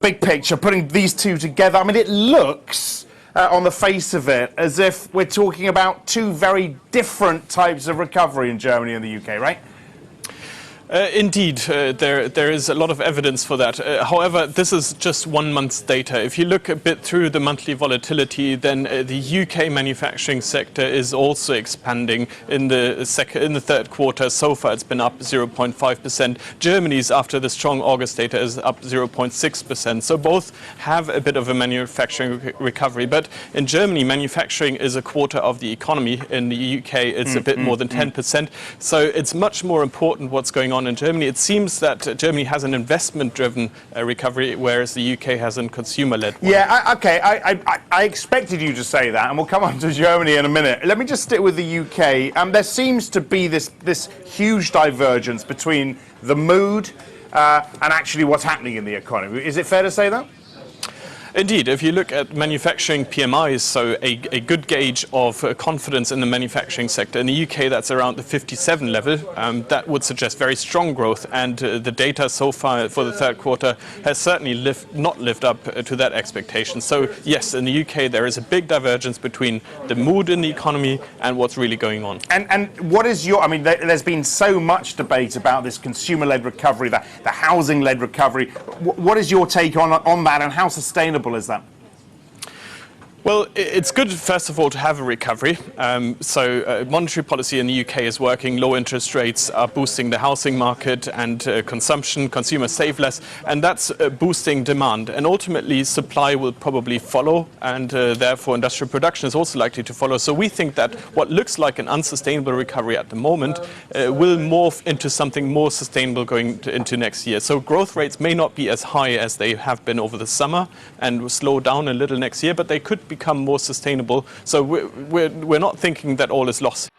Big picture, putting these two together, I mean, it looks, on the face of it, as if we're talking about two very different types of recovery in Germany and the UK, right? Indeed, there is a lot of evidence for that. However, this is just 1 month's data. If you look a bit through the monthly volatility, then the UK manufacturing sector is also expanding in the third quarter. So far, it's been up 0.5%. Germany's, after the strong August data, is up 0.6%. So both have a bit of a manufacturing recovery. But in Germany, manufacturing is a quarter of the economy. In the UK, it's a bit more than 10%. So it's much more important what's going on in Germany. It seems that Germany has an investment-driven recovery, whereas the UK has a consumer-led one. Yeah, okay. I expected you to say that, and we'll come on to Germany in a minute. Let me just stick with the UK. There seems to be this huge divergence between the mood and actually what's happening in the economy. Is it fair to say that? Indeed, if you look at manufacturing PMIs, so a good gauge of confidence in the manufacturing sector, in the UK that's around the 57 level, that would suggest very strong growth, and the data so far for the third quarter has certainly not lived up to that expectation. So yes, in the UK there is a big divergence between the mood in the economy and what's really going on. And what is your, I mean, there's been so much debate about this consumer-led recovery, the housing-led recovery. What is your take on that, and how sustainable is that? Well, it's good, first of all, to have a recovery. Monetary policy in the UK is working. Low interest rates are boosting the housing market and consumption. Consumers save less, and that's boosting demand. And ultimately, supply will probably follow, and therefore industrial production is also likely to follow. So we think that what looks like an unsustainable recovery at the moment will morph into something more sustainable going into next year. So growth rates may not be as high as they have been over the summer and will slow down a little next year, but they could become more sustainable. So we're not thinking that all is lost.